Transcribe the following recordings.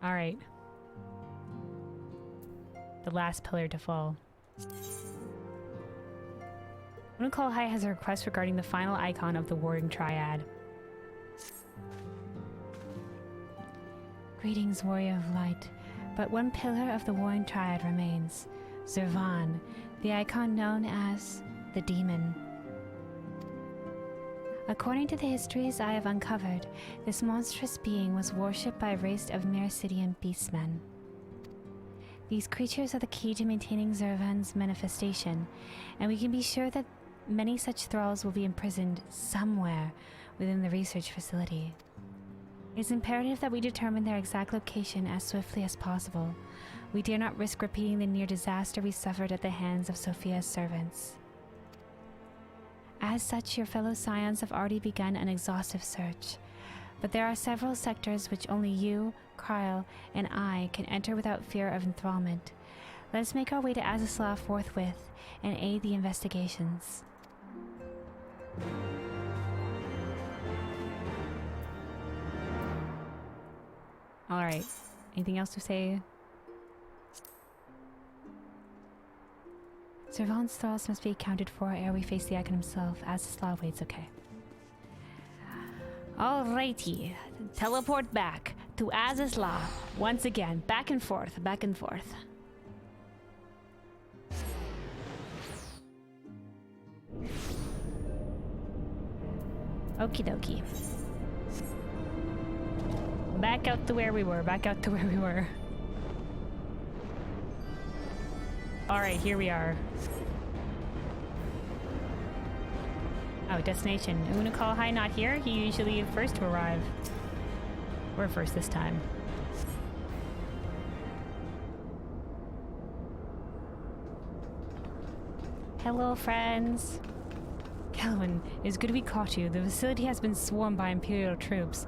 Alright. The last pillar to fall. Lunalight has a request regarding the final icon of the Warring Triad. Greetings, Warrior of Light. But one pillar of the Warring Triad remains. Zurvan, the icon known as the Demon. According to the histories I have uncovered, this monstrous being was worshipped by a race of Mercidian beastmen. These creatures are the key to maintaining Zurvan's manifestation, and we can be sure that many such thralls will be imprisoned somewhere within the research facility. It is imperative that we determine their exact location as swiftly as possible. We dare not risk repeating the near disaster we suffered at the hands of Sophia's servants. As such, your fellow scions have already begun an exhaustive search, but there are several sectors which only you, Kyle, and I can enter without fear of enthrallment. Let us make our way to Azys forthwith and aid the investigations. Alright, anything else to say? Zurvan's thralls must be accounted for ere we face the icon himself. Azys waits, okay. Alrighty, teleport back to Azys once again. Back and forth, back and forth. Okie dokie. Back out to where we were, back out to where we were. Alright, here we are. Oh, destination. Lunalight not here? He usually first to arrive. We're first this time. Hello, friends. Kelvin, it is good we caught you. The facility has been swarmed by Imperial troops.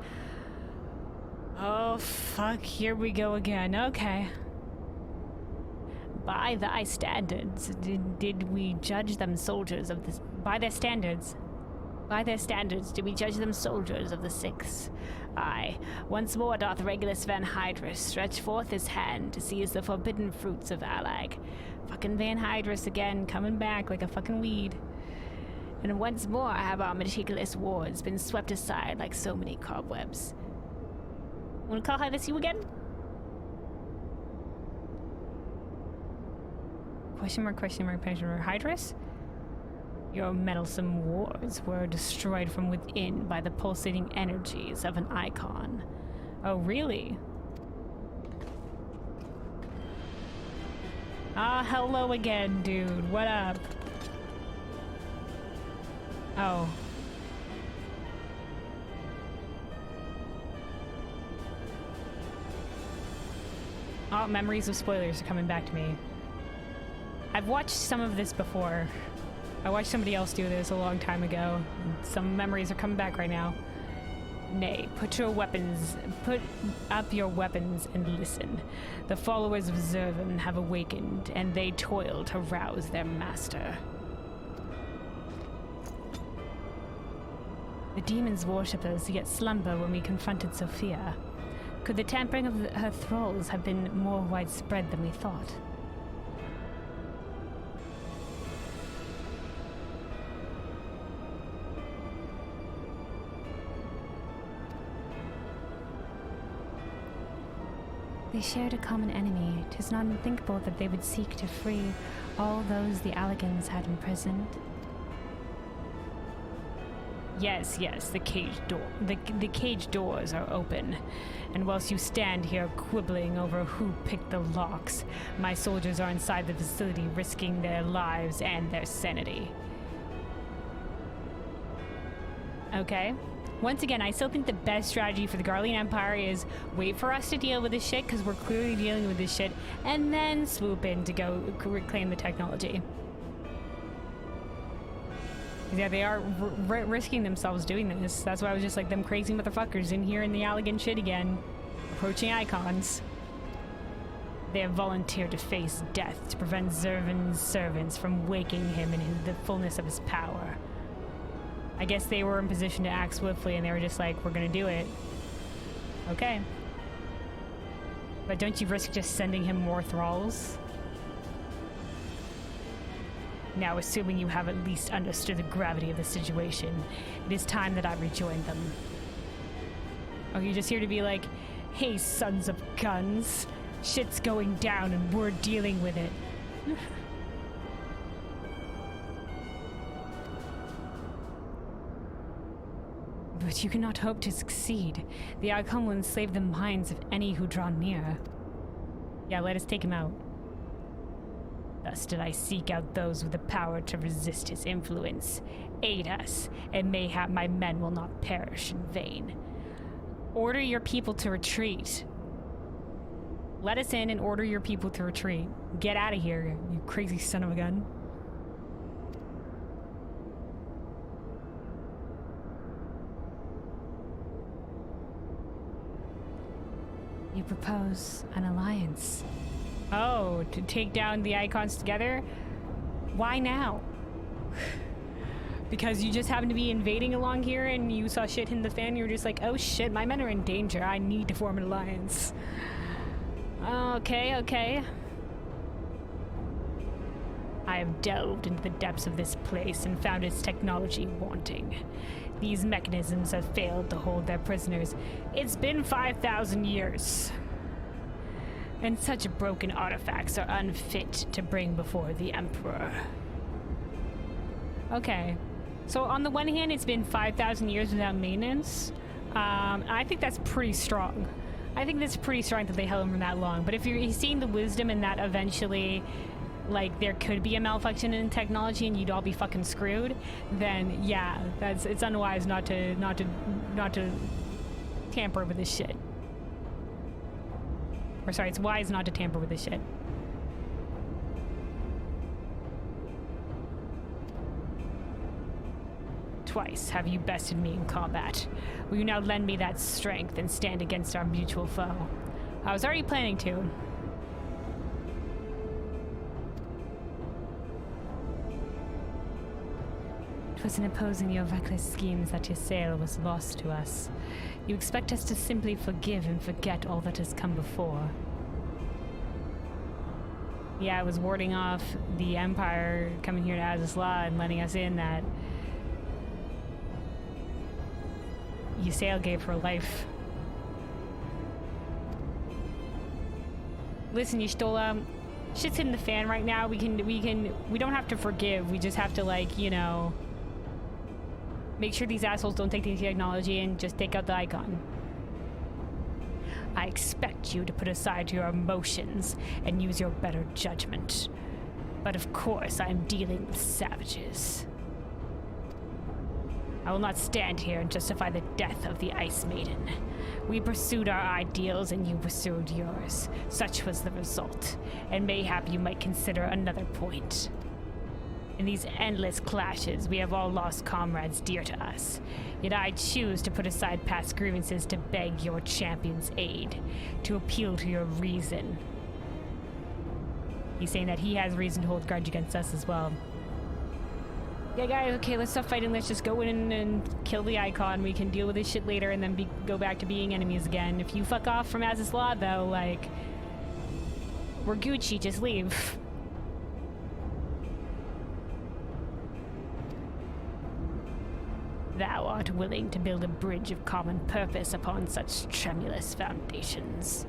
Oh, fuck. Here we go again. Okay. By thy standards, did we judge them soldiers of the... By their standards, did we judge them soldiers of the Sixth? Aye. Once more doth Regula van Hydrus stretch forth his hand to seize the forbidden fruits of Allag. Fucking Van Hydrus again, coming back like a fucking weed. And once more have our meticulous wards been swept aside like so many cobwebs. Wanna call hi this you again? Question mark, Hydrus? Your meddlesome wards were destroyed from within by the pulsating energies of an icon. Oh, really? Ah, hello again, dude. What up? Oh. Oh, memories of spoilers are coming back to me. I've watched some of this before. I watched somebody else do this a long time ago. Some memories are coming back right now. Nay, put up your weapons and listen. The followers of Zurvan have awakened, and they toil to rouse their master. The demons worship us, yet slumber when we confronted Sophia. Could the tampering of her thralls have been more widespread than we thought? They shared a common enemy. 'Tis not unthinkable that they would seek to free all those the Allagans had imprisoned. Yes, the cage doors are open, and whilst you stand here quibbling over who picked the locks, my soldiers are inside the facility risking their lives and their sanity. Okay. Once again, I still think the best strategy for the Garlean Empire is wait for us to deal with this shit, because we're clearly dealing with this shit, and then swoop in to go reclaim the technology. Yeah, they are risking themselves doing this. That's why I was just like, them crazy motherfuckers in here in the Allagan shit again, approaching icons. They have volunteered to face death to prevent Zurvan's servants from waking him in the fullness of his power. I guess they were in position to act swiftly, and they were just like, we're gonna do it. Okay. But don't you risk just sending him more thralls? Now, assuming you have at least understood the gravity of the situation, it is time that I rejoin them. Oh, you're just here to be like, hey, sons of guns, shit's going down and we're dealing with it. But you cannot hope to succeed. The Icon will enslave the minds of any who draw near. Yeah, let us take him out. Thus did I seek out those with the power to resist his influence. Aid us, and mayhap my men will not perish in vain. Order your people to retreat. Let us in and order your people to retreat. Get out of here, you crazy son of a gun. You propose an alliance. Oh, to take down the Icons together? Why now? Because you just happen to be invading along here and you saw shit in the fan, you're just like, oh shit, my men are in danger, I need to form an alliance. Okay, okay. I have delved into the depths of this place and found its technology wanting. These mechanisms have failed to hold their prisoners. It's been 5,000 years. And such broken artifacts are unfit to bring before the Emperor. Okay. So on the one hand, it's been 5,000 years without maintenance. I think that's pretty strong. I think that's pretty strong that they held him for that long. But if you're seeing the wisdom in that eventually, like, there could be a malfunction in technology and you'd all be fucking screwed, then yeah, it's unwise not to tamper with this shit. Or sorry, it's wise not to tamper with this shit. Twice have you bested me in combat. Will you now lend me that strength and stand against our mutual foe? I was already planning to. 'Twas in opposing your reckless schemes that your sail was lost to us. You expect us to simply forgive and forget all that has come before. Yeah, I was warding off the Empire coming here to Azys and letting us in that Ysael gave her life. Listen, Y'shtola, shit's in the fan right now. We don't have to forgive. We just have to, like, you know, make sure these assholes don't take the technology and just take out the Icon. I expect you to put aside your emotions and use your better judgment. But of course, I am dealing with savages. I will not stand here and justify the death of the Ice Maiden. We pursued our ideals and you pursued yours. Such was the result, and mayhap you might consider another point. In these endless clashes, we have all lost comrades dear to us. Yet I choose to put aside past grievances to beg your champion's aid, to appeal to your reason. He's saying that he has reason to hold grudge against us as well. Yeah, guys, okay, let's stop fighting. Let's just go in and kill the Icon. We can deal with this shit later and then go back to being enemies again. If you fuck off from Azys, though, like, we're Gucci, just leave. Thou art willing to build a bridge of common purpose upon such tremulous foundations.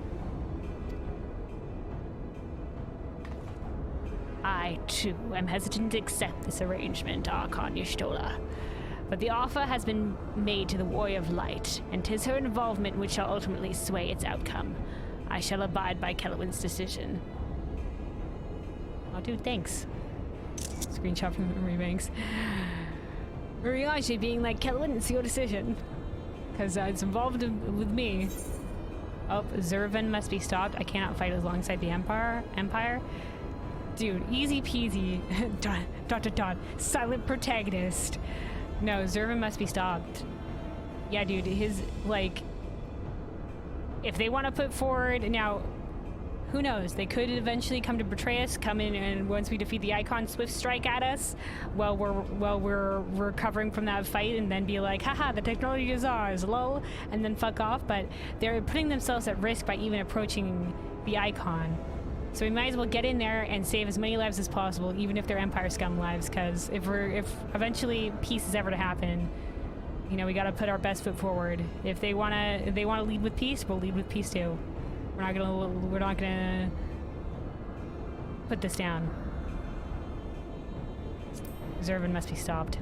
I, too, am hesitant to accept this arrangement, Archon Y'shtola. But the offer has been made to the Warrior of Light, and 'tis her involvement which shall ultimately sway its outcome. I shall abide by Kelowin's decision. Oh, dude, thanks. Screenshot from Memory Banks. Actually being like, Kelowin, it's your decision. Because it's involved with me. Oh, Zurvan must be stopped. I cannot fight alongside the Empire. Dude, easy peasy. ... Silent protagonist. No, Zurvan must be stopped. Yeah, dude, his, like... If they want to put forward... Now, Who knows? They could eventually come to betray us, come in, and once we defeat the Icon, swift strike at us while we're recovering from that fight, and then be like, haha, the technology is ours, lol, and then fuck off. But they're putting themselves at risk by even approaching the Icon. So we might as well get in there and save as many lives as possible, even if they're Empire scum lives, because if eventually peace is ever to happen, you know, we gotta put our best foot forward. If they wanna lead with peace, we'll lead with peace too. We're not gonna put this down. Zurvan must be stopped.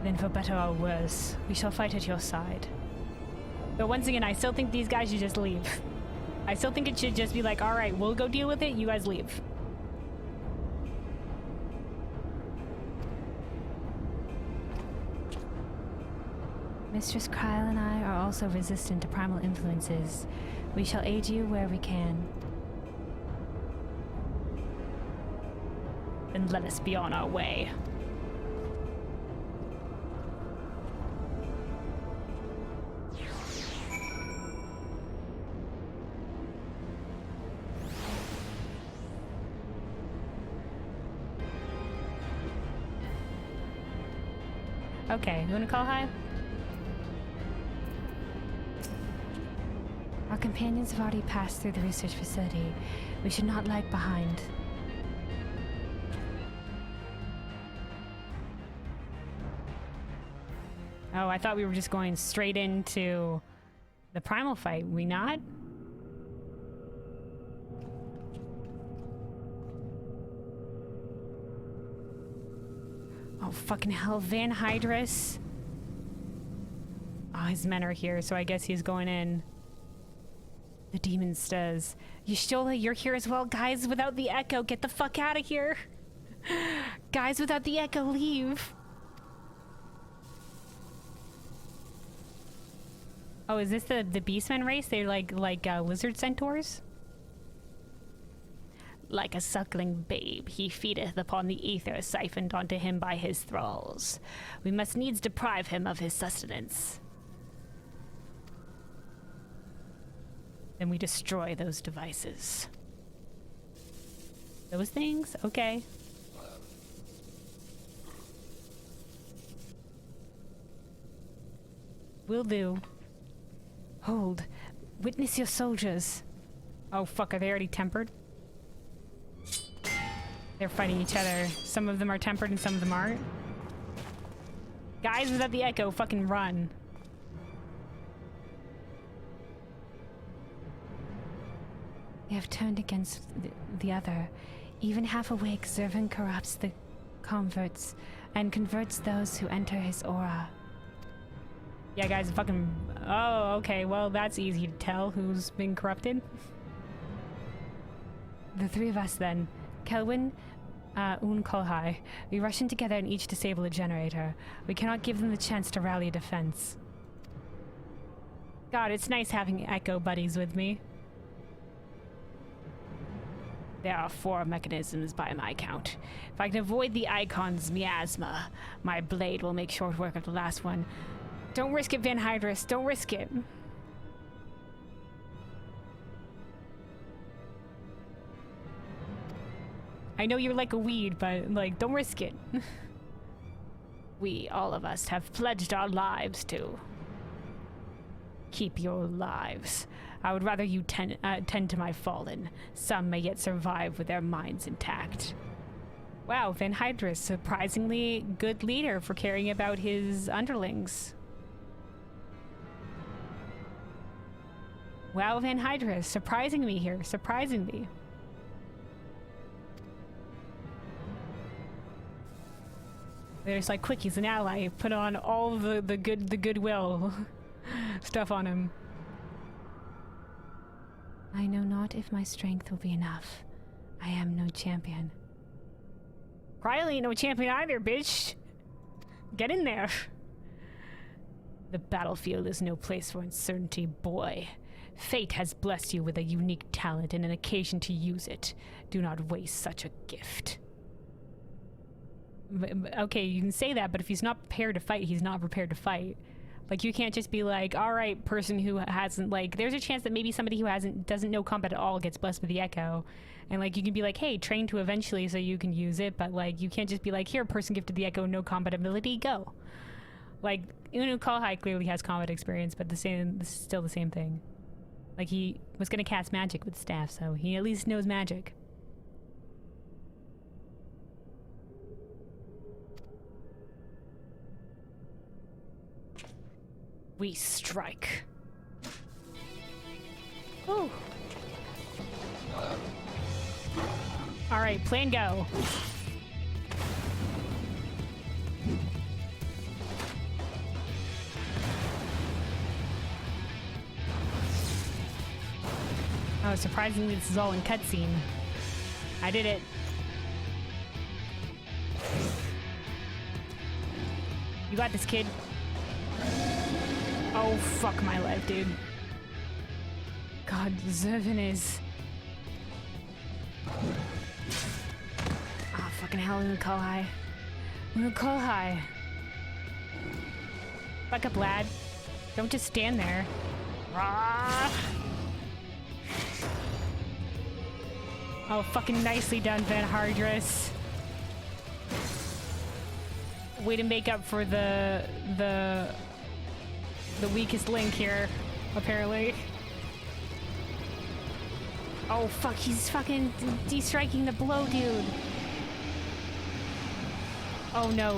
Then for better or worse, we shall fight at your side. But once again, I still think these guys should just leave. I still think it should just be like, alright, we'll go deal with it, you guys leave. Mistress Kyle and I are also resistant to primal influences. We shall aid you where we can. Then let us be on our way. Okay, you wanna call high? Our companions have already passed through the research facility. We should not lag behind. Oh, I thought we were just going straight into the primal fight. We not? Oh, fucking hell. Van Hydrus. Oh, his men are here, so I guess he's going in. The demon says, Y'shtola, you're here as well. Guys without the echo, get the fuck out of here. Guys without the echo, leave. Oh, is this the beastmen race? They're like lizard centaurs? Like a suckling babe, he feedeth upon the ether siphoned onto him by his thralls. We must needs deprive him of his sustenance. Then we destroy those devices. Those things? Okay. Will do. Hold. Witness your soldiers. Oh fuck, are they already tempered? They're fighting each other. Some of them are tempered and some of them aren't. Guys without the echo, fucking run. They have turned against the other. Even half awake, Zurvan corrupts the converts and converts those who enter his aura. Yeah, guys, fucking... Oh, okay, well, that's easy to tell who's been corrupted. The three of us, then. Kelwyn, Kolhai. We rush in together and each disable a generator. We cannot give them the chance to rally a defense. God, it's nice having echo buddies with me. There are 4 mechanisms by my count. If I can avoid the Icon's miasma, my blade will make short work of the last one. Don't risk it, Van Hydrus. Don't risk it. I know you're like a weed, but, like, don't risk it. We, all of us, have pledged our lives to... Keep your lives. I would rather you tend to my fallen. Some may yet survive with their minds intact. Wow, Van Hydrus, surprisingly good leader for caring about his underlings. Wow, Van Hydrus, surprising me here, surprising me. There's like, quick, he's an ally. Put on all the goodwill stuff on him. I know not if my strength will be enough. I am no champion. Cryle ain't no champion either, bitch. Get in there. The battlefield is no place for uncertainty, boy. Fate has blessed you with a unique talent and an occasion to use it. Do not waste such a gift. Okay, you can say that, but if he's not prepared to fight, he's not prepared to fight. Like, you can't just be like, alright, person who hasn't, like, there's a chance that maybe somebody who doesn't know combat at all gets blessed with the Echo. And, like, you can be like, hey, train to eventually so you can use it, but, like, you can't just be like, here, person gifted the Echo, no combat ability, go. Like, Kalhai clearly has combat experience, but this is still the same thing. Like, he was gonna cast magic with staff, so he at least knows magic. We strike. Ooh. Alright, plan go. Oh, surprisingly, this is all in cutscene. I did it. You got this, kid. Oh, fuck my life, dude. God, Zurvan is... Oh, fucking hell, Lunalight. Lunalight. Fuck up, lad. Don't just stand there. Rah! Oh, fucking nicely done, Van Hydrus. Way to make up for the weakest link here, apparently. Oh, fuck, he's fucking de-striking the blow, dude. Oh, no.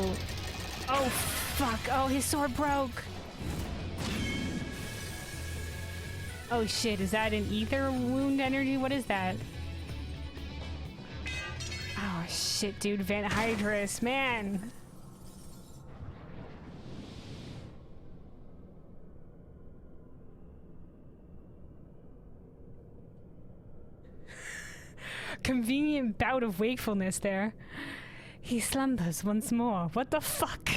Oh, fuck. Oh, his sword broke. Oh, shit, is that an ether wound energy? What is that? Oh, shit, dude, Van Hydrus, man. Convenient bout of wakefulness there. He slumbers once more. What the fuck?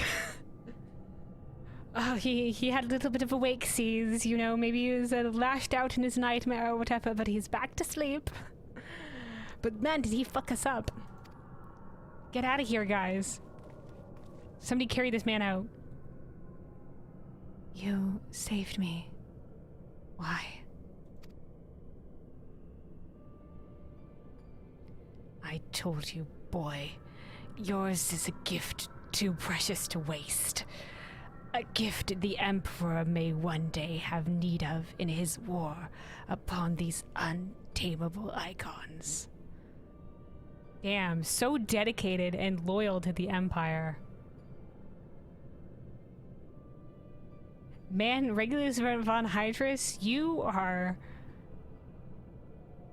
Oh, he had a little bit of a wake seize, you know, maybe he was lashed out in his nightmare or whatever, but he's back to sleep. But man, did he fuck us up. Get out of here, guys. Somebody carry this man out. You saved me. Why? I told you, boy, yours is a gift too precious to waste. A gift the Emperor may one day have need of in his war upon these untamable icons. Damn, so dedicated and loyal to the Empire. Man, Regula van Hydrus, you are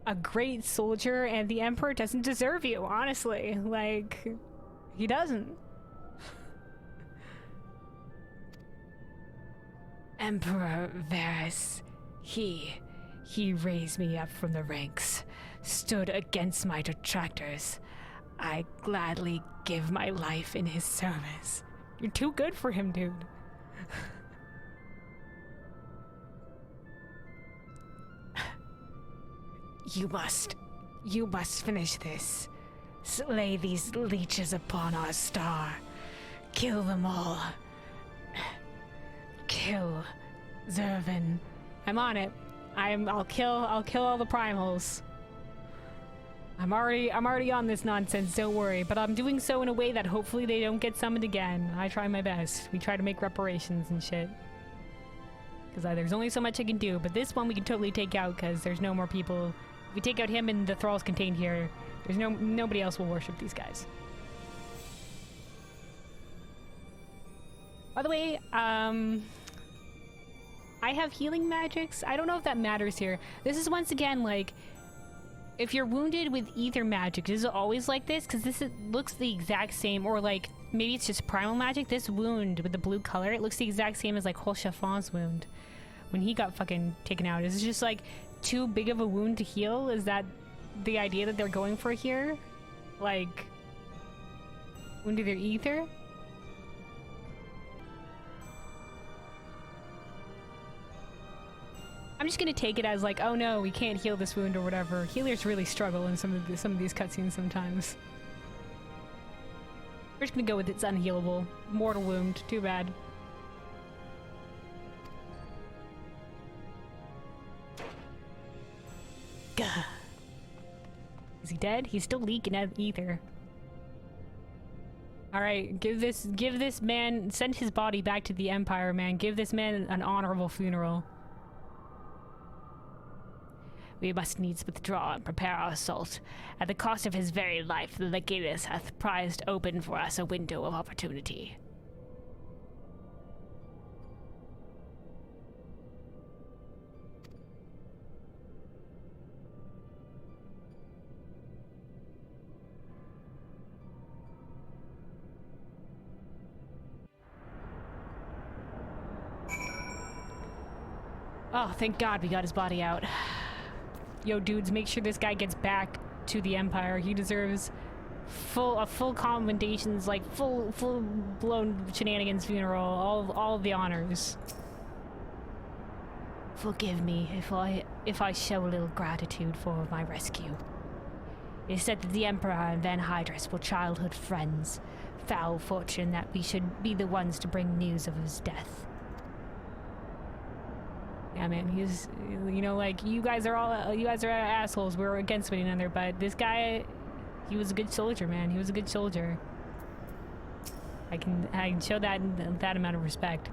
a great soldier, and the Emperor doesn't deserve you, honestly. Like, he doesn't. Emperor Varus, he raised me up from the ranks, stood against my detractors. I gladly give my life in his service. You're too good for him, dude. You must finish this. Slay these leeches upon our star. Kill them all. Kill Zurvan. I'm on it. I'll kill all the primals. I'm already on this nonsense, don't worry, but I'm doing so in a way that hopefully they don't get summoned again. I try my best. We try to make reparations and shit. Because there's only so much I can do, but this one we can totally take out because there's no more people. If we take out him and the thralls contained here, there's nobody else will worship these guys. By the way, I have healing magics. I don't know if that matters here. This is once again like, if you're wounded with ether magic, is it always like this? Because looks the exact same, or like, maybe it's just primal magic. This wound with the blue color, it looks the exact same as like Holshafon's wound when he got fucking taken out. Is it just like too big of a wound to heal? Is that the idea that they're going for here? Like, wounded their ether? I'm just gonna take it as like, oh no, we can't heal this wound or whatever. Healers really struggle in some of these cutscenes sometimes. We're just gonna go with it's unhealable. Mortal wound, too bad. Gah. Is he dead? He's still leaking out ether. Alright, give this man, send his body back to the Empire, man. Give this man an honorable funeral. We must needs withdraw and prepare our assault. At the cost of his very life, the Legatus hath prized open for us a window of opportunity. Oh, thank God we got his body out. Yo, dudes, make sure this guy gets back to the Empire. He deserves full commendations, like full-blown shenanigans funeral, all of the honors. Forgive me if I show a little gratitude for my rescue. It is said that the Emperor and Van Hydrus were childhood friends. Foul fortune that we should be the ones to bring news of his death. Yeah, man, he's, you know, like, you guys are assholes. We're against one another, but this guy, he was a good soldier, man. He was a good soldier. I can show that amount of respect.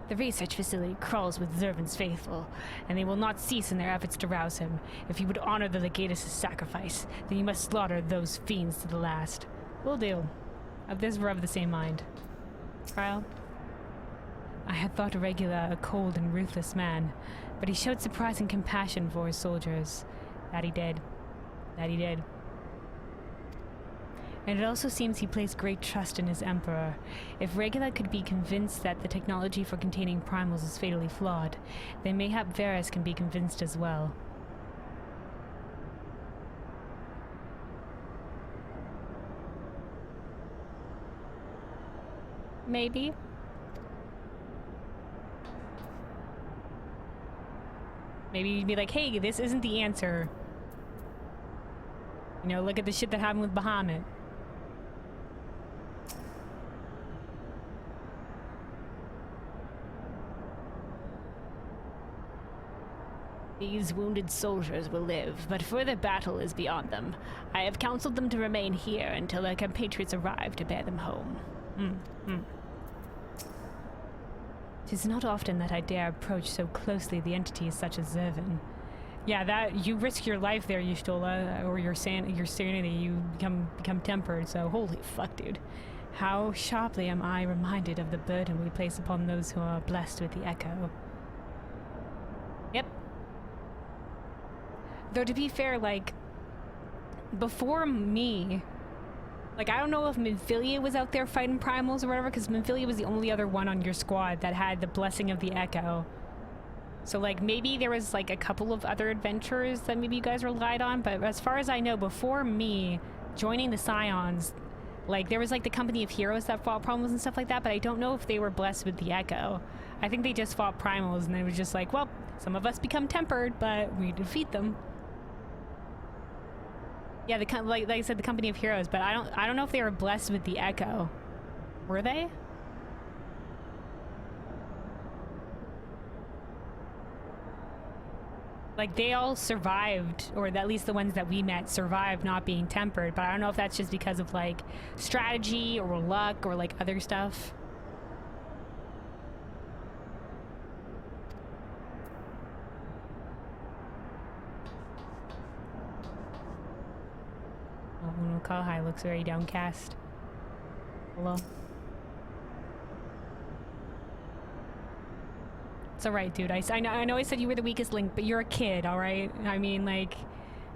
The research facility crawls with Zurvan's faithful, and they will not cease in their efforts to rouse him. If you would honor the Legatus' sacrifice, then you must slaughter those fiends to the last. Will do. Of this, we're of the same mind. Kyle? I had thought Regula a cold and ruthless man, but he showed surprising compassion for his soldiers. That he did. That he did. And it also seems he placed great trust in his Emperor. If Regula could be convinced that the technology for containing primals is fatally flawed, then mayhap Varys can be convinced as well. Maybe. Maybe you'd be like, hey, this isn't the answer. You know, look at the shit that happened with Bahamut. These wounded soldiers will live, but further battle is beyond them. I have counseled them to remain here until their compatriots arrive to bear them home. Tis not often that I dare approach so closely the entities such as Zurvan. Yeah, that you risk your life there, Y'shtola, or your sanity. You become tempered. So holy fuck, dude! How sharply am I reminded of the burden we place upon those who are blessed with the echo. Yep. Though to be fair, like before me. Like, I don't know if Minfilia was out there fighting primals or whatever, because Minfilia was the only other one on your squad that had the blessing of the Echo. So, like, maybe there was, like, a couple of other adventurers that maybe you guys relied on, but as far as I know, before me joining the Scions, like, there was, like, the company of heroes that fought primals and stuff like that, but I don't know if they were blessed with the Echo. I think they just fought primals, and it was just like, well, some of us become tempered, but we defeat them. Yeah, like I said, the company of heroes, but I don't know if they were blessed with the Echo. Were they? Like, they all survived, or at least the ones that we met survived not being tempered, but I don't know if that's just because of, like, strategy or luck or, like, other stuff. Oh, Kalhai looks very downcast. Hello? It's alright, dude. I know I said you were the weakest link, but you're a kid, alright? I mean, like,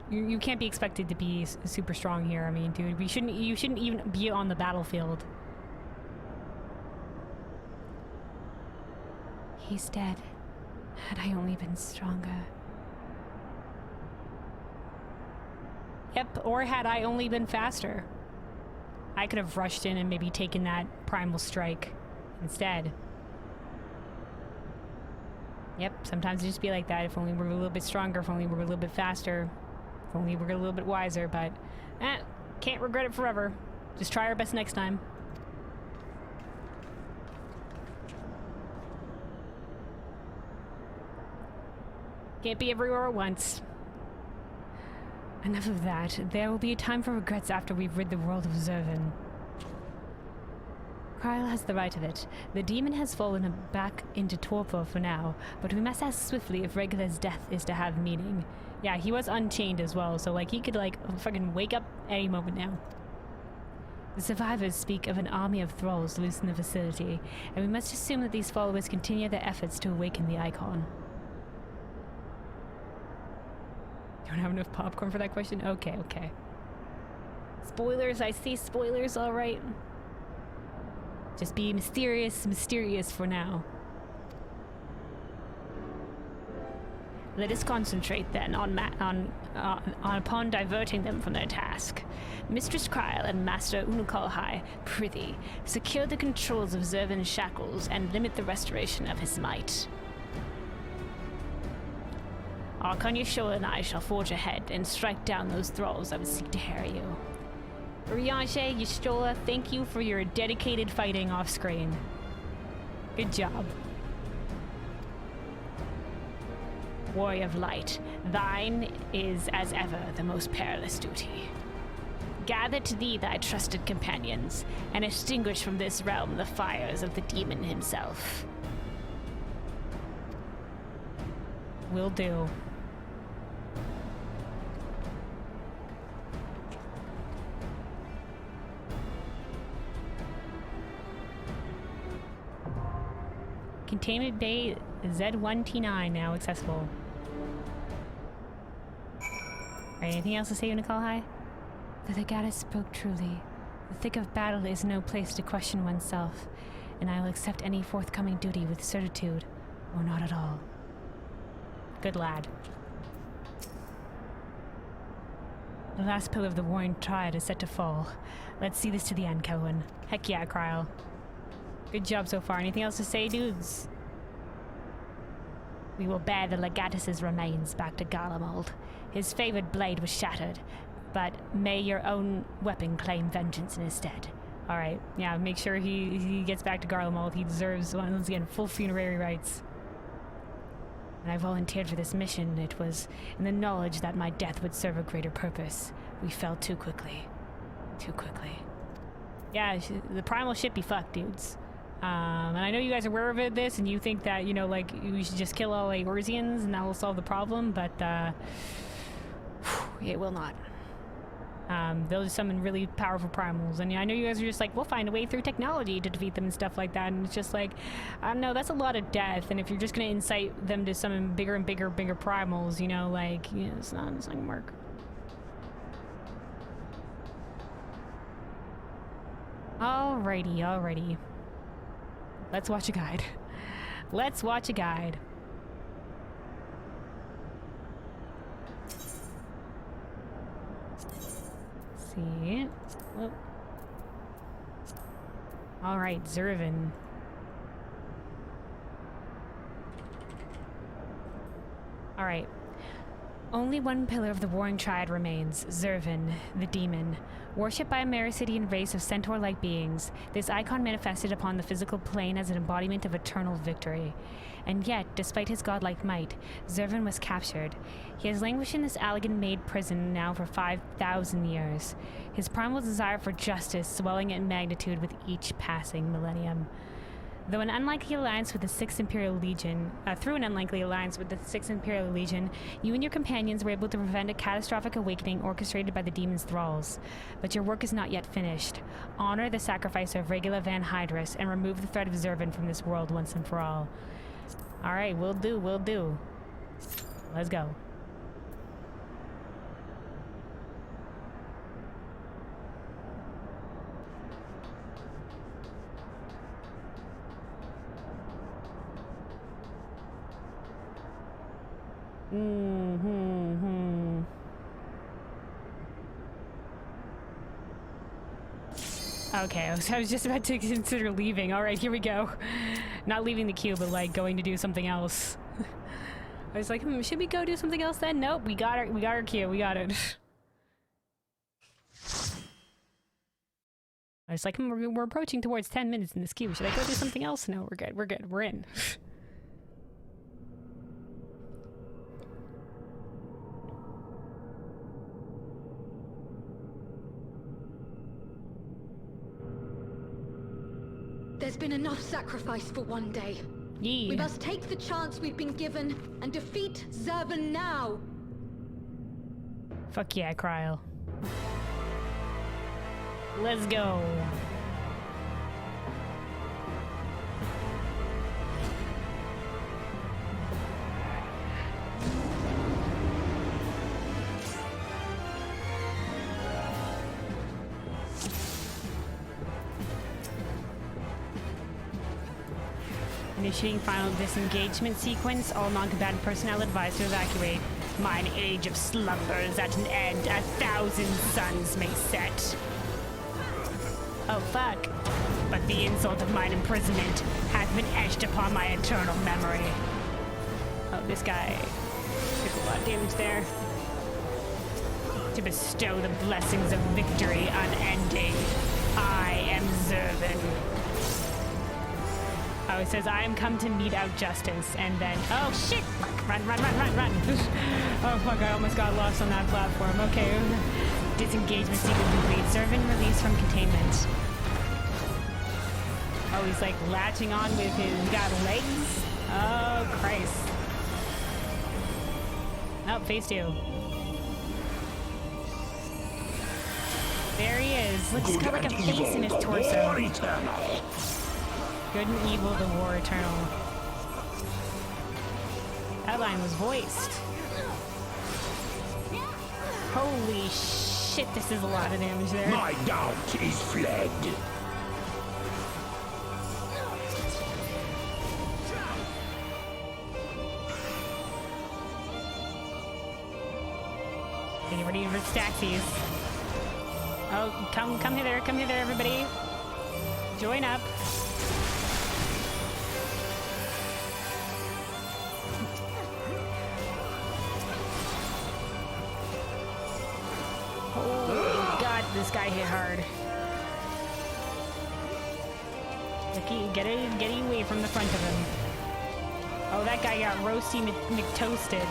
you can't be expected to be super strong here. I mean, dude, you shouldn't even be on the battlefield. He's dead. Had I only been stronger. Yep, or had I only been faster. I could have rushed in and maybe taken that primal strike instead. Yep, sometimes it just be like that. If only we were a little bit stronger, if only we were a little bit faster, if only we were a little bit wiser, but can't regret it forever. Just try our best next time. Can't be everywhere at once. Enough of that. There will be a time for regrets after we've rid the world of Zurvan. Kyle has the right of it. The demon has fallen back into torpor for now, but we must ask swiftly if Regula's death is to have meaning. Yeah, he was unchained as well, so like he could like fucking wake up any moment now. The survivors speak of an army of thralls loose in the facility, and we must assume that these followers continue their efforts to awaken the icon. You don't have enough popcorn for that question? Okay, okay. Spoilers, I see spoilers, alright. Just be mysterious for now. Let us concentrate then upon diverting them from their task. Mistress Kryle and Master Unukalhai, prithee, secure the controls of Zurvan's shackles and limit the restoration of his might. Archon Yeshua and I shall forge ahead and strike down those thralls that would seek to harry you. Riache, Yeshua, thank you for your dedicated fighting off-screen. Good job. Warrior of Light, thine is as ever the most perilous duty. Gather to thee thy trusted companions, and extinguish from this realm the fires of the demon himself. Will do. Containment Bay Z1T9 now accessible. Alright, anything else to say, Unukalhai? The Legatus spoke truly. The thick of battle is no place to question oneself, and I will accept any forthcoming duty with certitude, or not at all. Good lad. The last pillar of the Warring Triad is set to fall. Let's see this to the end, Kelwyn. Heck yeah, Kryle. Good job so far. Anything else to say, dudes? We will bear the Legatus's remains back to Garlemald. His favored blade was shattered, but may your own weapon claim vengeance in his stead. Alright, yeah, make sure he gets back to Garlemald. He deserves, once again, full funerary rites. When I volunteered for this mission, it was in the knowledge that my death would serve a greater purpose. We fell too quickly. Too quickly. Yeah, the primal shit be fucked, dudes. And I know you guys are aware of this, and you think that, you know, like, we should just kill all Eorzeans and that will solve the problem, but, it will not. They'll just summon really powerful primals, and I know you guys are just like, we'll find a way through technology to defeat them and stuff like that, and it's just like, I don't know, that's a lot of death, and if you're just gonna incite them to summon bigger and bigger primals, you know, like, you know, it's not gonna work. Alrighty. Let's watch a guide. Let's watch a guide. See. Whoop. Alright, Zurvan. Alright. Only one pillar of the Warring Triad remains, Zurvan the Demon. Worshipped by a Mericidian race of centaur-like beings, this icon manifested upon the physical plane as an embodiment of eternal victory. And yet, despite his godlike might, Zurvan was captured. He has languished in this elegant-made prison now for 5,000 years, his primal desire for justice swelling in magnitude with each passing millennium. Through an unlikely alliance with the 6th Imperial Legion, you and your companions were able to prevent a catastrophic awakening orchestrated by the demon's thralls. But your work is not yet finished. Honor the sacrifice of Regula van Hydrus and remove the threat of Zurvan from this world once and for all. Alright, will do. Let's go. Okay, I was just about to consider leaving. Alright, here we go. Not leaving the queue, but like going to do something else. I was like, should we go do something else then? Nope, we got our queue, we got it. I was like, we're approaching towards 10 minutes in this queue. Should I go do something else? No, we're good, we're in. enough sacrifice for one day. Yeah. We must take the chance we've been given and defeat Zurvan now. Fuck yeah, Kryl. Let's go. Initiating final disengagement sequence. All non-combatant personnel advised to evacuate. Mine age of slumber is at an end. 1,000 suns may set. Oh fuck. But the insult of mine imprisonment hath been etched upon my eternal memory. Oh, this guy took a lot of damage there. To bestow the blessings of victory unending, I am Zurvan. Oh, it says, I am come to mete out justice, and then, oh shit! Run, run, run, run, run! Oh fuck, I almost got lost on that platform. Okay, disengagement sequence complete. Zurvan released from containment. Oh, he's like latching on with his, he got legs? Oh, Christ. Oh, phase 2. There he is. Looks got like a face in his torso. Good and evil, the war eternal. That line was voiced. Holy shit, this is a lot of damage there. My doubt is fled. Getting ready for Azys. Oh, come hither, everybody. Join up. Oh god, this guy hit hard. Get away from the front of him. Oh, that guy got roasty McToasted.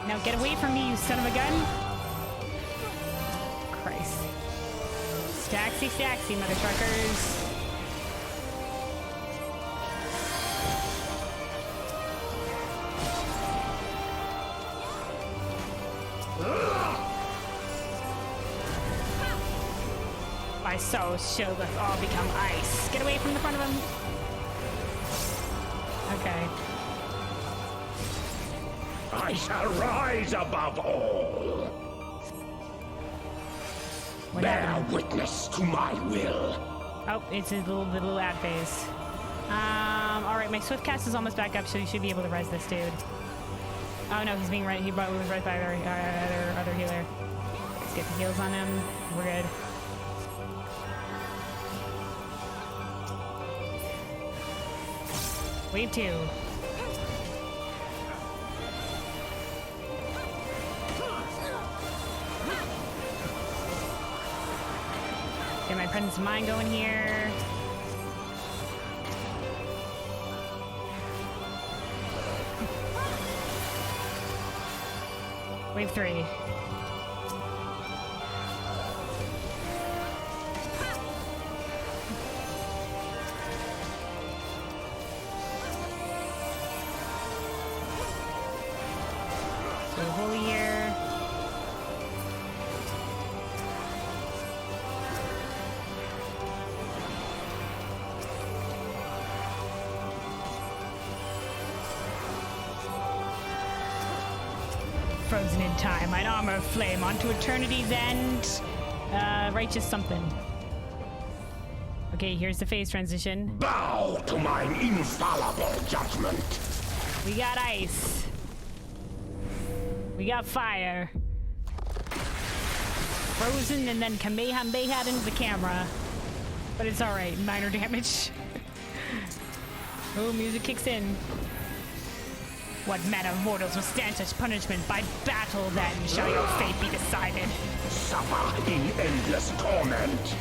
Now get away from me, you son of a gun! Christ. Staxy, mother truckers. My soul shall all become ice. Get away from the front of him. Okay. I shall rise above all. What Bear happened? witness to my will. Oh, it's a little ad phase. Alright, my swift cast is almost back up, so you should be able to res this dude. Oh no, he's being right. He was right by our other healer. Let's get the heals on him. We're good. Wave 2. Get my presence of mind going here. Wave 3. So holy year. Frozen in time, an armor of flame onto eternity's end. Righteous something. Okay, here's the phase transition. Bow to mine infallible judgment. We got ice. We got fire. Frozen and then Kamehameha into the camera. But it's alright, minor damage. Oh, music kicks in. What manner of mortals will stand such punishment? By battle, then, shall your fate be decided. Suffer in endless torment.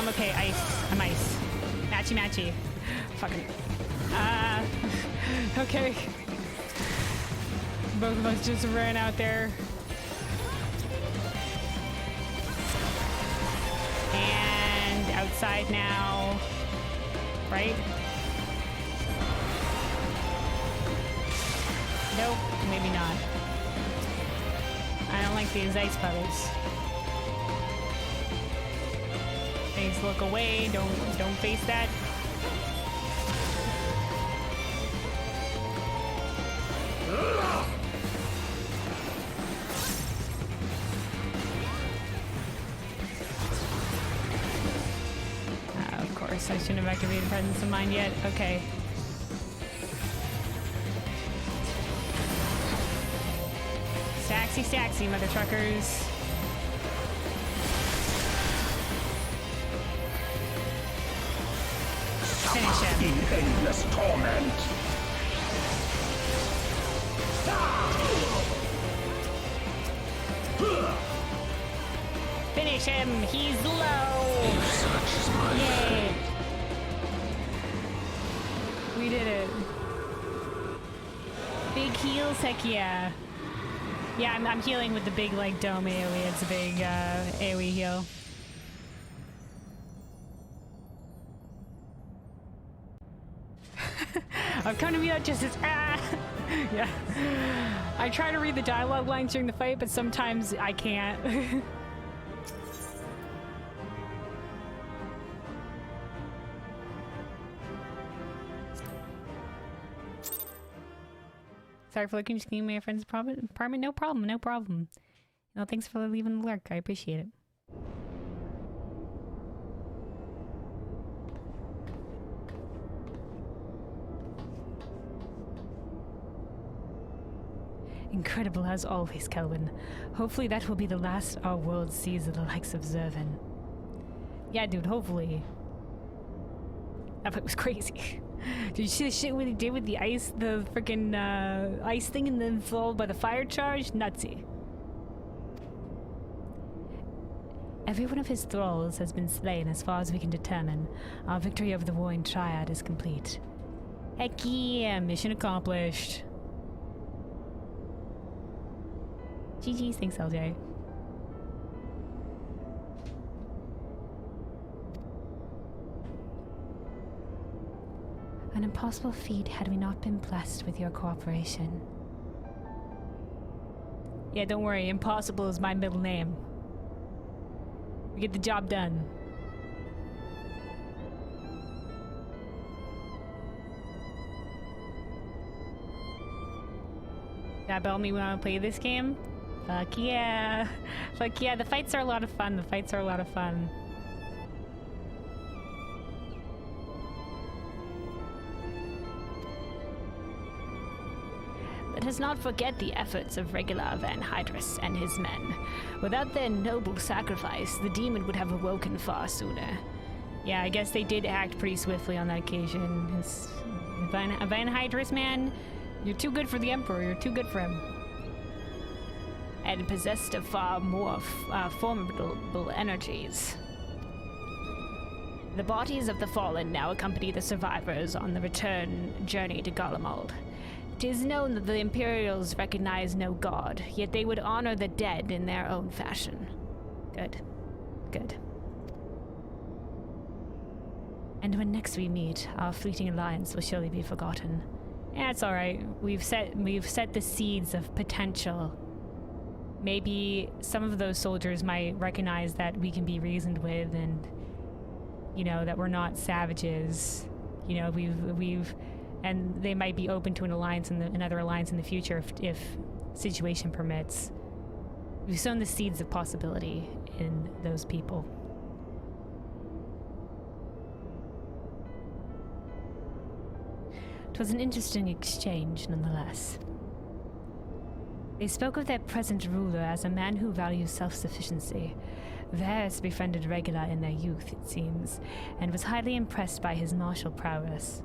okay. Ice. I'm ice. Matchy matchy. Fucking. Okay. Both of us just ran out there. And outside now. Right? Nope, maybe not. I don't like these ice puddles. Please look away. Don't face that. Of course, I shouldn't have activated Presence of Mind yet. Okay. Staxy, mother truckers. Finish him. In endless torment. Finish him. He's low. Yay. We did it. Big heals, heck yeah. Yeah, I'm healing with the big, like, dome AoE. It's a big, AoE heal. I've come to meet out justice. Ah! Yeah. I try to read the dialogue lines during the fight, but sometimes I can't. Sorry for looking to my friend's apartment. No problem, no problem. No, thanks for leaving the lurk. I appreciate it. Incredible as always, Kelvin. Hopefully that will be the last our world sees of the likes of Zurvan. Yeah, dude, hopefully. That fight was crazy. Did you see the shit what he did with the ice, the freaking ice thing, and then followed by the fire charge? Nutsy. Every one of his thralls has been slain as far as we can determine. Our victory over the Warring Triad is complete. Heck yeah, mission accomplished. GG's, thanks LJ. An impossible feat had we not been blessed with your cooperation. Yeah, don't worry, impossible is my middle name. We get the job done. That bell me want to play this game? Fuck yeah. Fuck yeah, the fights are a lot of fun. The fights are a lot of fun. Let us not forget the efforts of Regula van Hydrus and his men. Without their noble sacrifice, the demon would have awoken far sooner. Yeah, I guess they did act pretty swiftly on that occasion. Van Hydrus, man, you're too good for the Emperor. You're too good for him. And possessed of far more formidable energies. The bodies of the fallen now accompany the survivors on the return journey to Garlemald. It is known that the Imperials recognize no god, yet they would honor the dead in their own fashion. Good. Good. And when next we meet, our fleeting alliance will surely be forgotten. Yeah, it's alright. We've set the seeds of potential. Maybe some of those soldiers might recognize that we can be reasoned with and, you know, that we're not savages. You know, and they might be open to another alliance in the future if situation permits. We've sown the seeds of possibility in those people. It was an interesting exchange, nonetheless. They spoke of their present ruler as a man who values self-sufficiency. Varys befriended Regula in their youth, it seems, and was highly impressed by his martial prowess.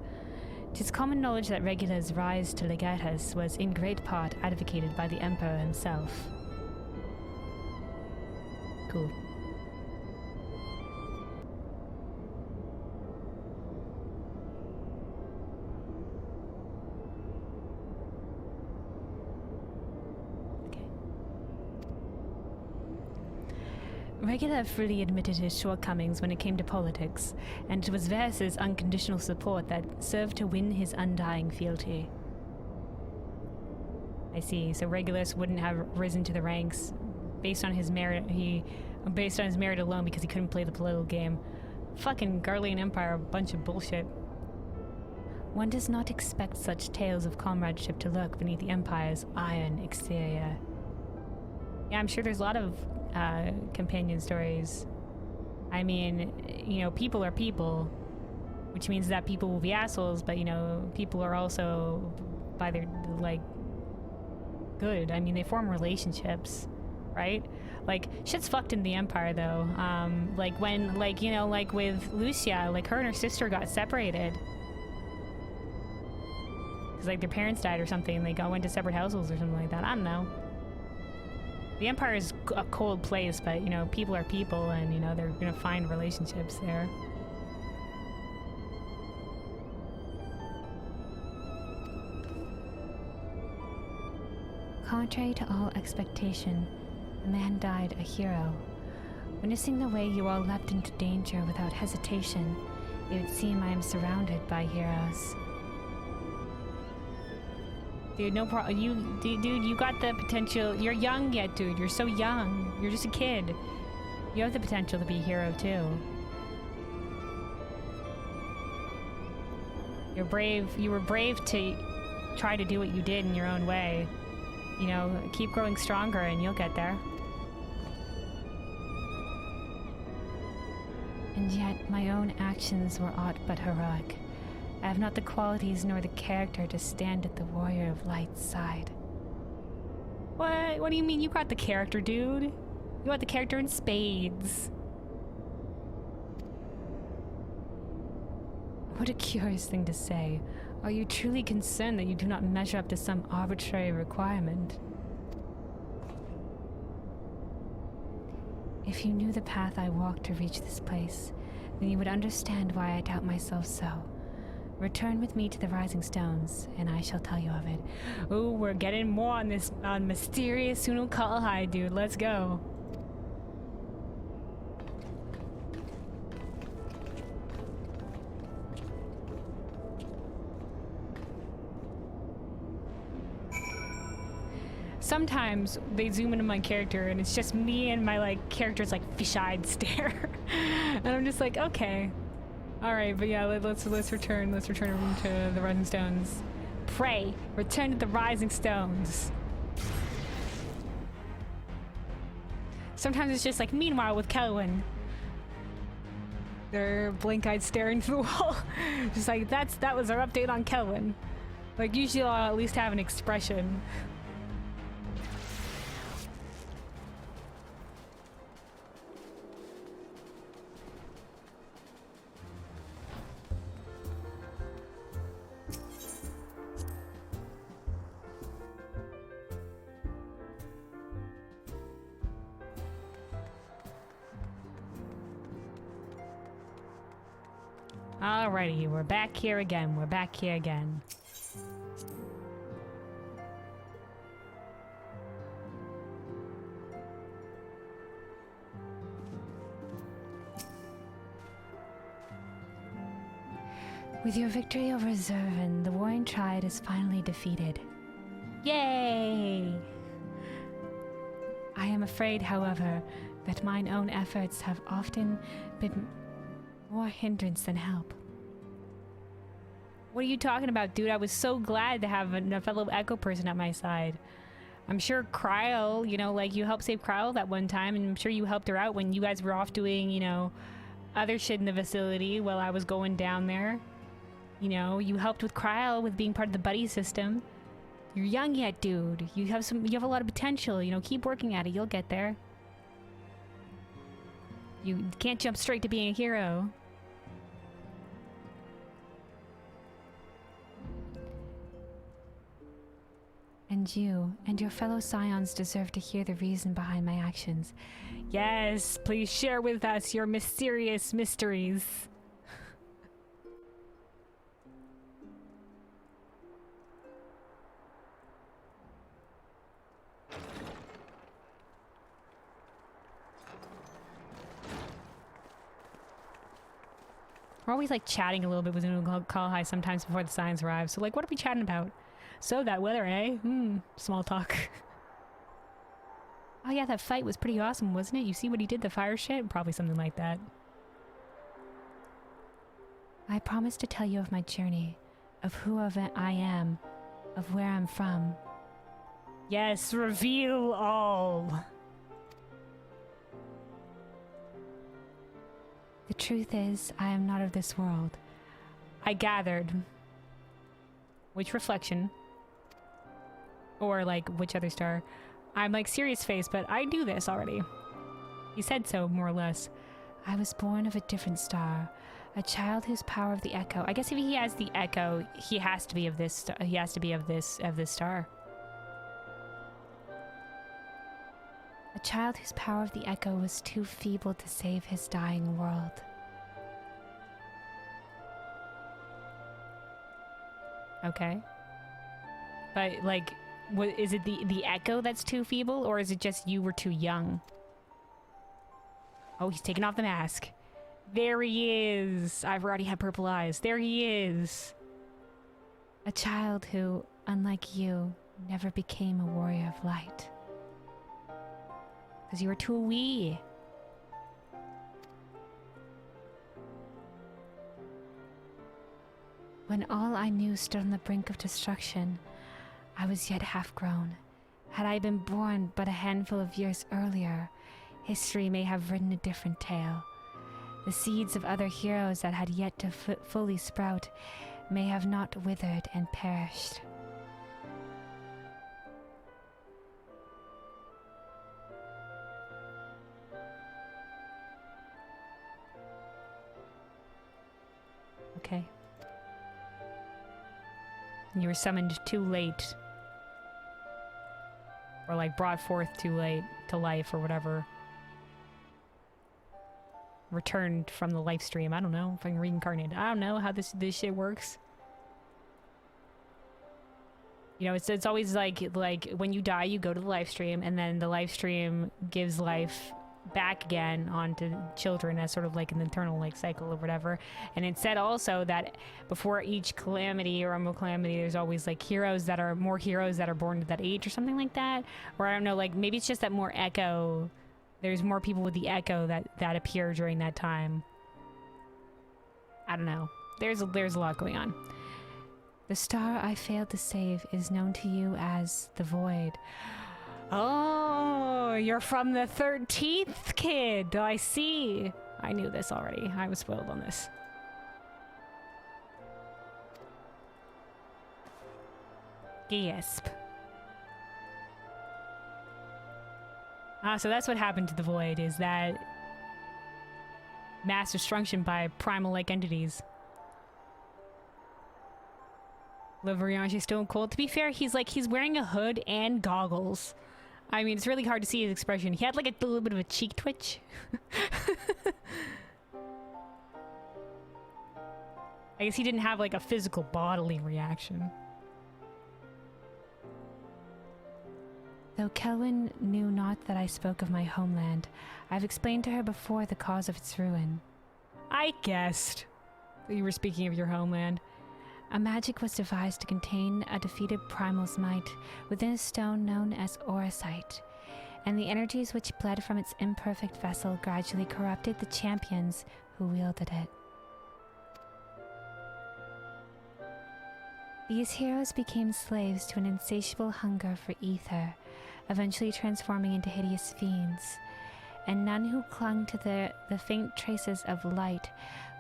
It is common knowledge that Regula's rise to legatus was in great part advocated by the Emperor himself. Cool. Regula freely admitted his shortcomings when it came to politics, and it was Varys' unconditional support that served to win his undying fealty. I see. So Regulus wouldn't have risen to the ranks based on his merit. Based on his merit alone, because he couldn't play the political game. Fucking Garlean Empire, a bunch of bullshit. One does not expect such tales of comradeship to lurk beneath the Empire's iron exterior. Yeah, I'm sure there's a lot of companion stories. I mean, you know, people are people, which means that people will be assholes, but, you know, people are also, by their, like, good. I mean, they form relationships, right? Like, shit's fucked in the Empire, though. Like, when, like, you know, like with Lucia, like, her and her sister got separated. Because, like, their parents died or something, and they went to separate households or something like that. I don't know. The Empire is a cold place, but, you know, people are people, and, you know, they're gonna find relationships there. Contrary to all expectation, the man died a hero. Witnessing the way you all leapt into danger without hesitation, it would seem I am surrounded by heroes. Dude, no problem. Dude, you got the potential. You're young yet, dude. You're so young. You're just a kid. You have the potential to be a hero, too. You're brave. You were brave to try to do what you did in your own way. You know, keep growing stronger and you'll get there. And yet, my own actions were aught but heroic. I have not the qualities nor the character to stand at the warrior of light's side. What? What do you mean you got the character, dude? You got the character in spades. What a curious thing to say. Are you truly concerned that you do not measure up to some arbitrary requirement? If you knew the path I walked to reach this place, then you would understand why I doubt myself so. Return with me to the Rising Stones, and I shall tell you of it. Ooh, we're getting more on this mysterious Sunul Kalhai, dude. Let's go. Sometimes they zoom into my character and it's just me and my like character's like fish-eyed stare. And I'm just like, okay. Alright, but yeah, let's return to the Rising Stones. Pray, return to the Rising Stones. Sometimes it's just like, meanwhile with Kelwyn. They're blink-eyed staring to the wall. Just like, that was our update on Kelwyn. Like, usually I'll at least have an expression. Alrighty, we're back here again. With your victory over Zurvan, the Warring Triad is finally defeated. Yay! I am afraid, however, that mine own efforts have often been more hindrance than help. What are you talking about, dude? I was so glad to have a fellow Echo person at my side. I'm sure Cryle, you know, like you helped save Cryle that one time, and I'm sure you helped her out when you guys were off doing, you know, other shit in the facility while I was going down there. You know, you helped with Cryle with being part of the buddy system. You're young yet, dude. You have a lot of potential, you know, keep working at it, you'll get there. You can't jump straight to being a hero. And you and your fellow Scions deserve to hear the reason behind my actions. Yes, please share with us your mysterious mysteries. We're always like chatting a little bit with call high sometimes before the signs arrive. So like, what are we chatting about? So that weather, eh? Small talk. Oh yeah, that fight was pretty awesome, wasn't it? You see what he did, the fire shit? Probably something like that. I promised to tell you of my journey, of who I am, of where I'm from. Yes, reveal all. The truth is, I am not of this world. I gathered. Which reflection? Or like, which other star? I'm like serious face, but I knew this already. He said so, more or less. I was born of a different star, a child whose power of the echo. I guess if he has the echo, he has to be of this. He has to be of this star. A child whose power of the echo was too feeble to save his dying world. Okay. But like, is it the echo that's too feeble, or is it just you were too young? Oh, he's taking off the mask. There he is. I've already had purple eyes. There he is. A child who, unlike you, never became a warrior of light. Because you were too wee. When all I knew stood on the brink of destruction, I was yet half-grown. Had I been born but a handful of years earlier, history may have written a different tale. The seeds of other heroes that had yet to fully sprout may have not withered and perished. Okay. You were summoned too late. Or like brought forth too late to life or whatever. Returned from the life stream. I don't know if I can reincarnate. I don't know how this shit works. You know, it's always like when you die, you go to the life stream, and then the life stream gives life back again onto children as sort of like an internal like cycle or whatever. And it said also that before each calamity or almost calamity, there's always like more heroes that are born at that age or something like that. Or I don't know, like maybe it's just that more echo. There's more people with the echo that appear during that time. I don't know. There's a lot going on. The star I failed to save is known to you as the Void. Oh, you're from the 13th kid. I see. I knew this already. I was spoiled on this. Gasp. So that's what happened to the Void, is that mass destruction by primal-like entities. Laveriange is still cold. To be fair, he's wearing a hood and goggles. I mean, it's really hard to see his expression. He had like a little bit of a cheek twitch. I guess he didn't have like a physical bodily reaction. Though Kelwyn knew not that I spoke of my homeland, I've explained to her before the cause of its ruin. I guessed that you were speaking of your homeland. A magic was devised to contain a defeated primal's might within a stone known as Orosite, and the energies which bled from its imperfect vessel gradually corrupted the champions who wielded it. These heroes became slaves to an insatiable hunger for ether, eventually transforming into hideous fiends, and none who clung to the faint traces of light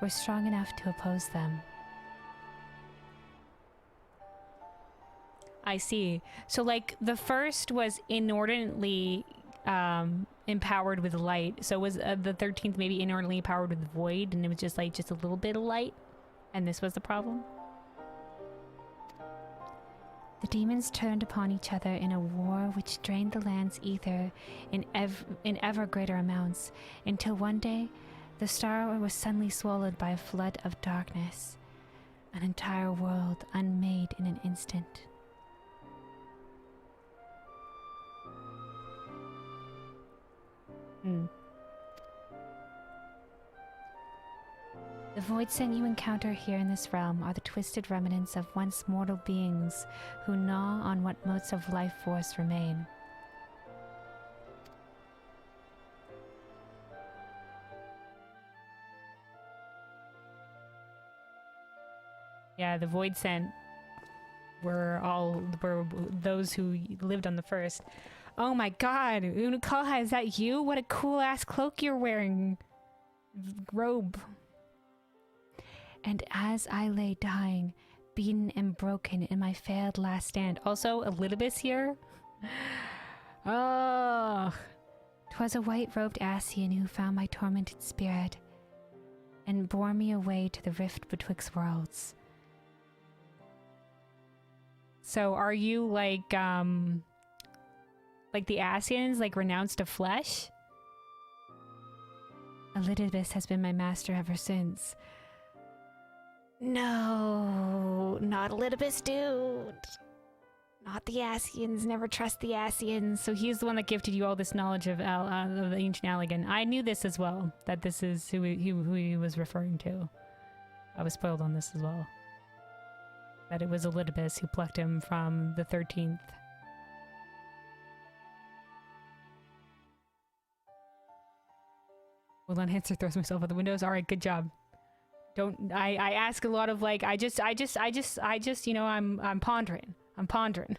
were strong enough to oppose them. I see. So like the first was inordinately empowered with light. So was the 13th maybe inordinately empowered with void, and it was just a little bit of light, and this was the problem? The demons turned upon each other in a war which drained the land's ether in ever greater amounts, until one day the star was suddenly swallowed by a flood of darkness, an entire world unmade in an instant. The void scent you encounter here in this realm are the twisted remnants of once mortal beings who gnaw on what motes of life force remain. Yeah, the void scent were those who lived on the first. Oh my god, Unukalha, is that you? What a cool ass cloak you're wearing. Robe. And as I lay dying, beaten and broken in my failed last stand. Also, Elidibus here. Oh. 'Twas a white-robed Ascian who found my tormented spirit and bore me away to the rift betwixt worlds. So are you like the Ascians, like renounced of flesh? Elidibus has been my master ever since. No, not Elidibus, dude. Not the Ascians. Never trust the Ascians. So he's the one that gifted you all this knowledge of the ancient Allegan. I knew this as well, that this is who he was referring to. I was spoiled on this as well. That it was Elidibus who plucked him from the 13th. Well, answer throws myself out the windows. All right, good job. Don't I ask a lot of like I just you know I'm pondering. I'm pondering.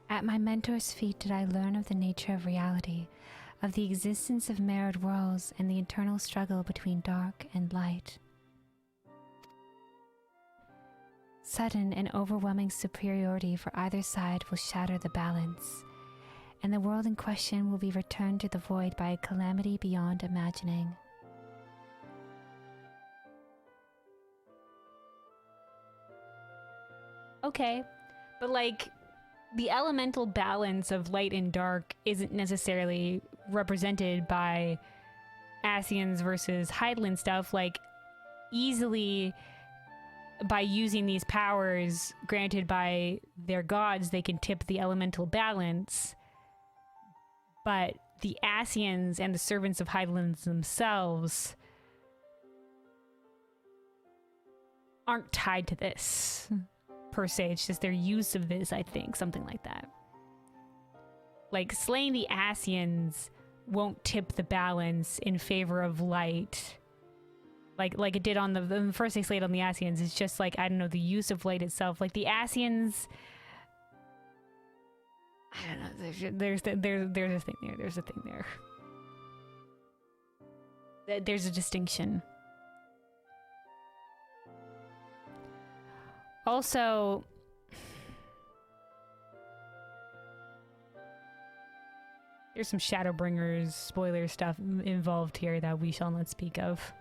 At my mentor's feet did I learn of the nature of reality, of the existence of mirrored worlds and the eternal struggle between dark and light. Sudden and overwhelming superiority for either side will shatter the balance, and the world in question will be returned to the void by a calamity beyond imagining. Okay, but like the elemental balance of light and dark isn't necessarily represented by Ascians versus Hydaelyn stuff. Like, easily by using these powers granted by their gods, they can tip the elemental balance. But the Ascians and the servants of Hydaelyn themselves aren't tied to this per se. It's just their use of this, I think, something like that. Like, slaying the Ascians won't tip the balance in favor of light. Like it did on the first they slayed on the Ascians. It's just like, I don't know, the use of light itself. Like the Ascians, I don't know. There's a thing there. There's a thing there. There's a distinction. Also, there's some Shadowbringers spoiler stuff involved here that we shall not speak of.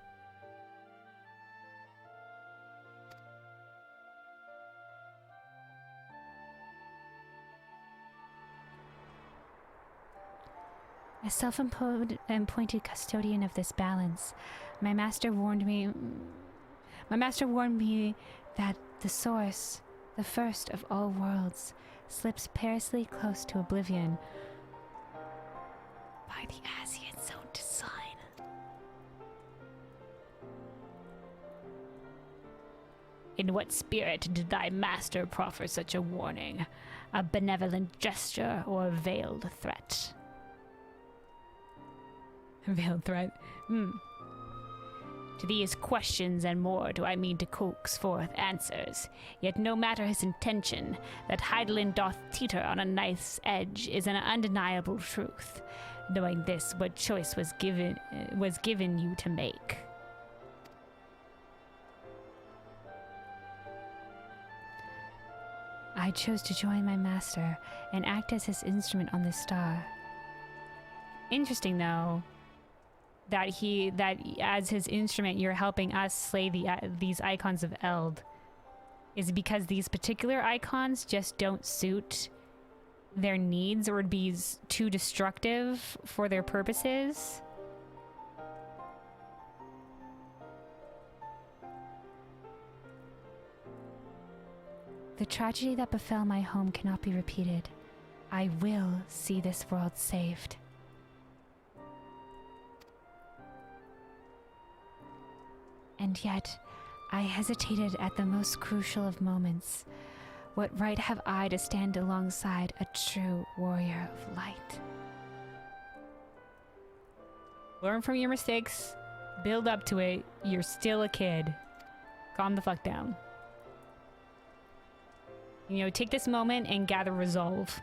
As self-appointed custodian of this balance, my master warned me that the source, the first of all worlds, slips perilously close to oblivion by the Ascian's own design. In what spirit did thy master proffer such a warning? A benevolent gesture or a veiled threat? Veiled threat. To these questions and more do I mean to coax forth answers. Yet no matter his intention, that Hydaelyn doth teeter on a knife's edge is an undeniable truth. Knowing this, what choice was given you to make? I chose to join my master and act as his instrument on this star. Interesting, though, that as his instrument, you're helping us slay these icons of Eld. Is it because these particular icons just don't suit their needs or would be too destructive for their purposes? The tragedy that befell my home cannot be repeated. I will see this world saved. And yet, I hesitated at the most crucial of moments. What right have I to stand alongside a true warrior of light? Learn from your mistakes. Build up to it. You're still a kid. Calm the fuck down. You know, take this moment and gather resolve.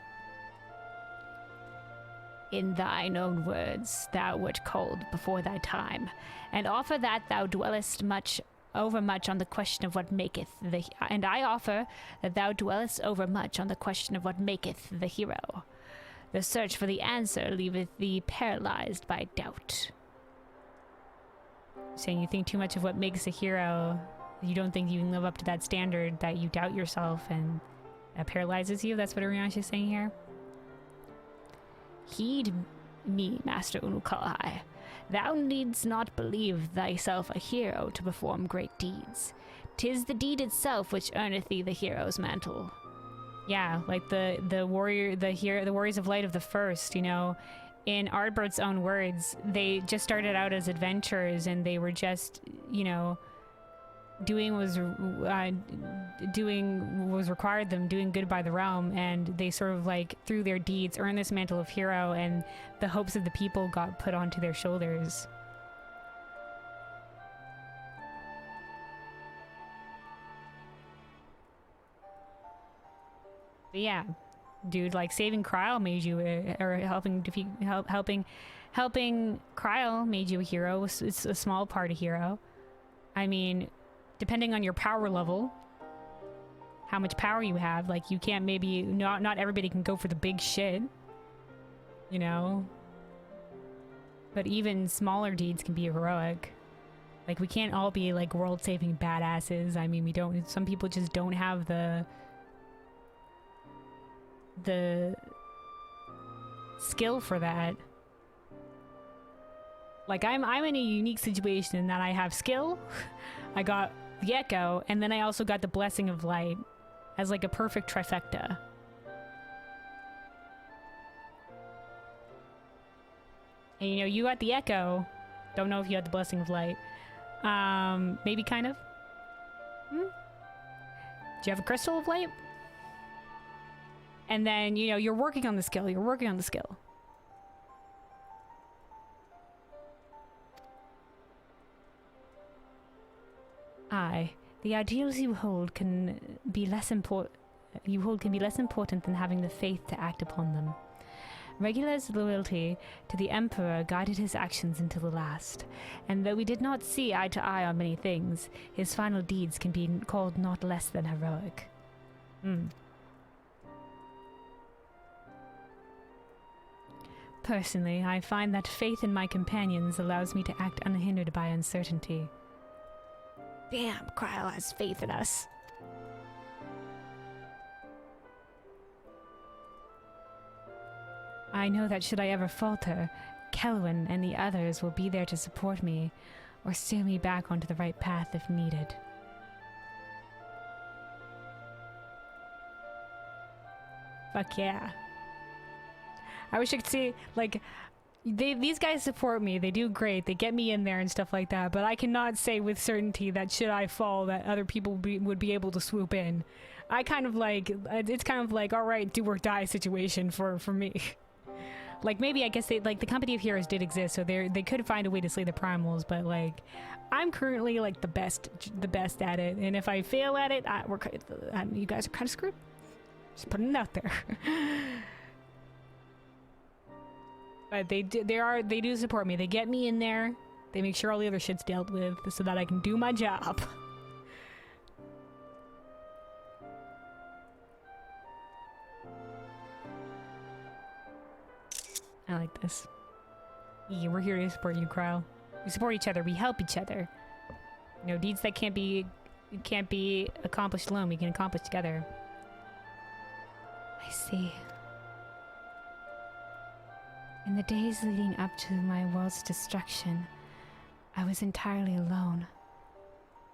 In thine own words, thou wert called before thy time, and offer that thou dwellest overmuch on the question of what maketh the... And I offer that thou dwellest overmuch on the question of what maketh the hero. The search for the answer leaveth thee paralyzed by doubt. Saying you think too much of what makes a hero, you don't think you can live up to that standard, that you doubt yourself, and that paralyzes you? That's what Ariansh is saying here? Heed me, Master Unukalhai. Thou needst not believe thyself a hero to perform great deeds. 'Tis the deed itself which earneth thee the hero's mantle. Yeah, like the warriors of light of the first, you know. In Ardbert's own words, they just started out as adventurers, and they were just, you know, doing was required them, doing good by the realm, and they sort of like through their deeds earned this mantle of hero, and the hopes of the people got put onto their shoulders. But yeah, dude, like saving Kryl made you or helping Kryl made you a hero. It's a small part of hero. I mean, depending on your power level, how much power you have, like you can't, maybe not everybody can go for the big shit, you know, but even smaller deeds can be heroic. Like we can't all be like world-saving badasses. I mean, some people just don't have the skill for that. Like I'm in a unique situation in that I have skill, I got the Echo, and then I also got the Blessing of Light as like a perfect trifecta. And you know, you got the Echo, don't know if you had the Blessing of Light. Maybe kind of. Do you have a Crystal of Light? And then, you know, you're working on the skill, Aye, the ideals you hold can be less important than having the faith to act upon them. Regula's loyalty to the Emperor guided his actions until the last, and though we did not see eye to eye on many things, his final deeds can be called not less than heroic. Personally, I find that faith in my companions allows me to act unhindered by uncertainty. Damn, Kryl has faith in us. I know that should I ever falter, Kelwyn and the others will be there to support me, or steer me back onto the right path if needed. Fuck yeah. I wish I could see, like, these guys support me, they do great, they get me in there and stuff like that, but I cannot say with certainty that should I fall that other people would be able to swoop in. I kind of like, it's kind of like, alright, do or die situation for me. Like, maybe, I guess, the Company of Heroes did exist, so they could find a way to slay the primals, but, like, I'm currently, like, the best at it, and if I fail at it, you guys are kind of screwed. Just putting it out there. But they do support me. They get me in there. They make sure all the other shit's dealt with so that I can do my job. I like this. Yeah, we're here to support you, Kryl. We support each other. We help each other. You know, deeds that can't be accomplished alone, we can accomplish together. I see. In the days leading up to my world's destruction, I was entirely alone.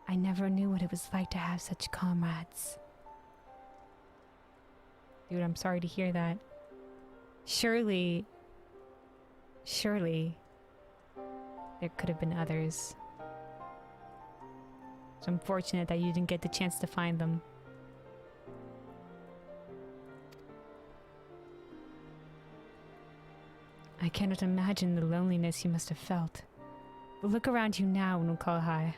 I never knew what it was like to have such comrades. Dude, I'm sorry to hear that. Surely, there could have been others. It's unfortunate that you didn't get the chance to find them. I cannot imagine the loneliness you must have felt. But look around you now, Nukalhai.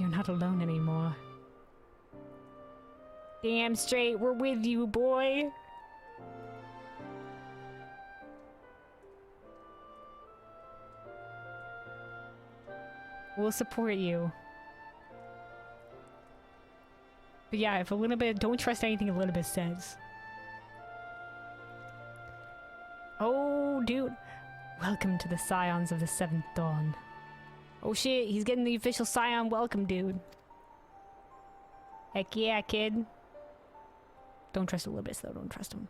You're not alone anymore. Damn straight, we're with you, boy! We'll support you. But yeah, if Elizabeth, don't trust anything Elizabeth says. Oh, dude. Welcome to the Scions of the Seventh Dawn. Oh shit, he's getting the official Scion welcome, dude. Heck yeah, kid. Don't trust Elizabeth, though. Don't trust him.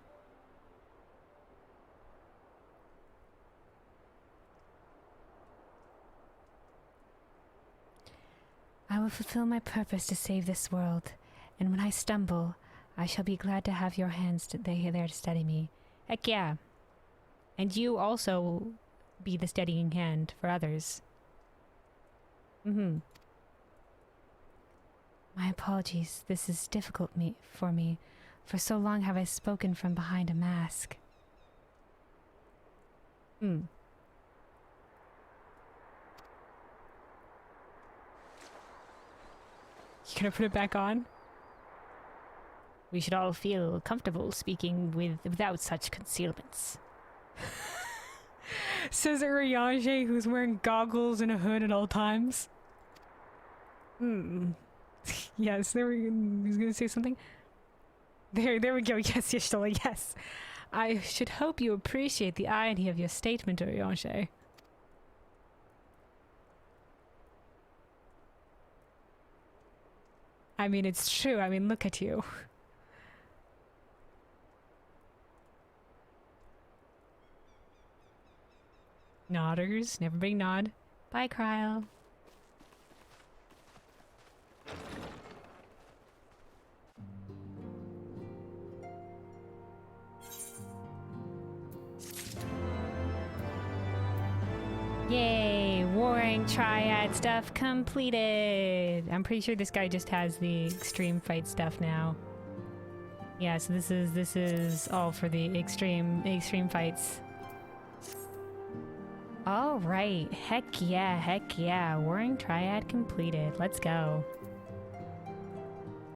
I will fulfill my purpose to save this world, and when I stumble, I shall be glad to have your hands there to steady me. Heck yeah. And you also be the steadying hand for others. My apologies. This is difficult for me. For so long have I spoken from behind a mask. You gonna put it back on? We should all feel comfortable speaking without such concealments. Says Urianger, who's wearing goggles and a hood at all times. Yes, there we go. He's gonna say something. There we go. Yes, Yashtola, yes. I should hope you appreciate the irony of your statement, Urianger. I mean, it's true. I mean, look at you. Nodders. Never big nod. Bye, Cryle. Yay! Warring Triad stuff completed! I'm pretty sure this guy just has the extreme fight stuff now. Yeah, so this is all for the extreme fights. All right, heck yeah, Warring Triad completed. Let's go.